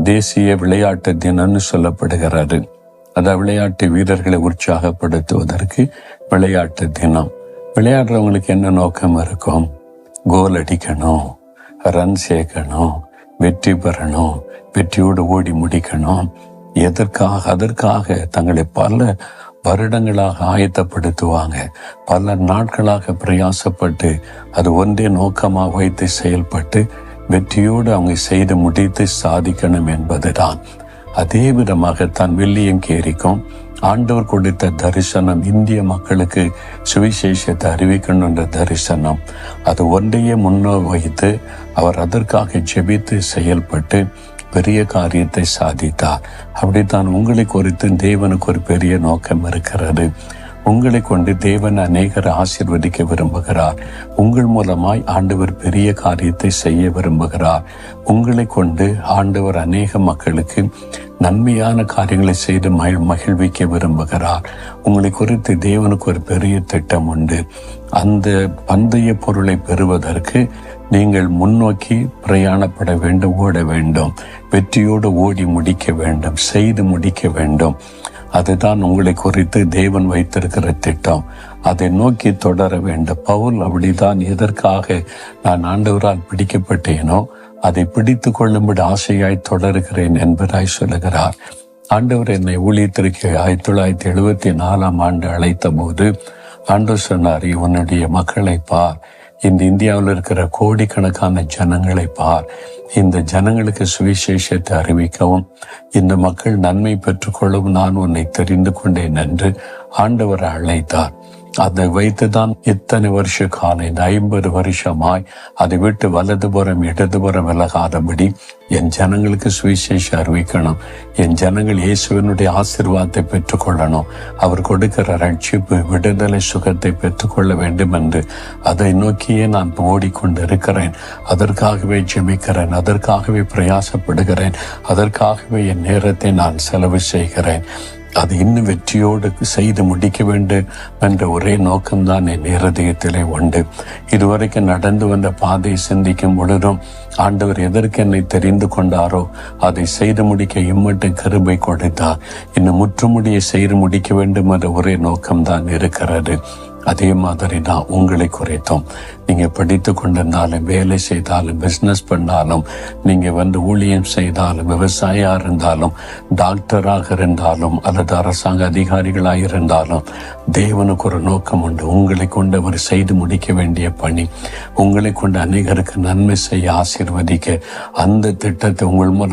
தேசிய விளையாட்டு தினம்னு சொல்லப்படுகிறது. அதாவது விளையாட்டு வீரர்களை உற்சாகப்படுத்துவதற்கு விளையாட்டு தினம். விளையாடுறவங்களுக்கு என்ன நோக்கம் இருக்கும்? கோல் அடிக்கணும், ரன் சேர்க்கணும், வெற்றி பெறணும், வெற்றியோடு ஓடி முடிக்கணும். அதற்காக தங்களை பல வருடங்களாக ஆயத்தப்படுத்துவாங்க. பல நாட்களாக பிரயாசப்பட்டு அது ஒன்றே நோக்கமாக வைத்து செயல்பட்டு வெற்றியோடு அவங்க செய்து முடித்து சாதிக்கணும் என்பதுதான். அதே விதமாக தான் வில்லியம் கேரிக்கும் ஆண்டவர் கொடுத்த தரிசனம் இந்திய மக்களுக்கு சுவிசேஷத்தை அறிவிக்கணும் என்ற தரிசனம். அது ஒன்றையே வைத்து அவர் அதற்காக ஜெபித்து செயல்பட்டு பெரிய காரியத்தை சாதித்தார். அப்படித்தான் உங்களை குறித்து தேவனுக்கு ஒரு பெரிய நோக்கம் இருக்கிறது. உங்களை கொண்டு தேவன் அநேகரை ஆசீர்வதிக்க விரும்புகிறார். உங்கள் மூலமாய் ஆண்டவர் பெரிய காரியத்தை செய்ய விரும்புகிறார். உங்களை கொண்டு ஆண்டவர் அநேக மக்களுக்கு நன்மையான காரியங்களை செய்து மகிழ்விக்க விரும்புகிறார். உங்களை குறித்து தேவனுக்கு ஒரு பெரிய திட்டம் உண்டு. அந்த பந்தய பொருளை பெறுவதற்கு நீங்கள் முன்னோக்கி பிரயாணப்பட வேண்டும், ஓட வேண்டும், வெற்றியோடு ஓடி முடிக்க வேண்டும், செய்து முடிக்க வேண்டும். அதுதான் உங்களை குறித்து தேவன் வைத்திருக்கிற திட்டம். அதை நோக்கி தொடர வேண்டும். பவுல் அப்படிதான். எதற்காக நான் ஆண்டவரால் பிடிக்கப்பட்டேனோ அதை பிடித்து கொள்ளும்படி ஆசையாய் தொடர்கிறேன் என்பதாய் சொல்லுகிறார். ஆண்டவர் என்னை ஊழியத்திற்கு 1974 அழைத்த போது ஆண்டவர் சொன்னார், உன்னுடைய மக்களை பார், இந்த இந்தியாவில் இருக்கிற கோடிக்கணக்கான ஜனங்களை பார். இந்த ஜனங்களுக்கு சுவிசேஷத்தை அறிவிக்கவும் இந்த மக்கள் நன்மை பெற்றுக்கொள்ளவும் நான் உன்னை தெரிந்து கொண்டேன் என்று ஆண்டவர் அழைத்தார். அதை வைத்துதான் இத்தனை வருஷ காலம், இந்த 50 வருஷமாய் அதை விட்டு வலதுபுறம் இடதுபுறம் விலகாதபடி என் ஜனங்களுக்கு சுவிசேஷம் அறிவிக்கணும். என் ஜனங்கள் இயேசுவினுடைய ஆசீர்வாதத்தை பெற்றுக்கொள்ளணும். அவர் கொடுக்கிற ரட்சிப்பு, விடுதலை, சுகத்தை பெற்றுக்கொள்ள வேண்டும் என்று அதை நோக்கியே நான் ஓடிக்கொண்டிருக்கிறேன். அதற்காகவே ஜெபிக்கிறேன், அதற்காகவே பிரயாசப்படுகிறேன், அதற்காகவே என் நேரத்தை நான் செலவு செய்கிறேன். அது இன்னும் வெற்றியோடு செய்து முடிக்க வேண்டும் என்ற ஒரே நோக்கம்தான் என் இருதயத்திலே உண்டு. இதுவரைக்கும் நடந்து வந்த பாதையை சிந்திக்கும் பொழுதும் ஆண்டவர் எதற்கு என்னை தெரிந்து கொண்டாரோ அதை செய்து முடிக்க இம்மட்டும் கிருபை கொடுத்தார். இன்னும் முற்றுமுடிய செய்து முடிக்க வேண்டும் என்ற ஒரே நோக்கம்தான் இருக்கிறது. அதே மாதிரி தான் உங்களை குறைத்தோம். நீங்க படித்து கொண்டிருந்தாலும், வேலை செய்தாலும், பிசினஸ் பண்ணாலும், நீங்க ஊழியம் செய்தாலும், விவசாயியா இருந்தாலும், டாக்டராக இருந்தாலும், அல்லது அரசாங்க அதிகாரிகளாக இருந்தாலும், தேவனுக்கு ஒரு நோக்கம் உண்டு. உங்களை கொண்டு அவர் செய்து முடிக்க வேண்டிய பணி, உங்களை கொண்டு அநேகருக்கு நன்மை செய்ய ஆசீர்வதிக்க அந்த திட்டத்தை உங்கள் மூலம்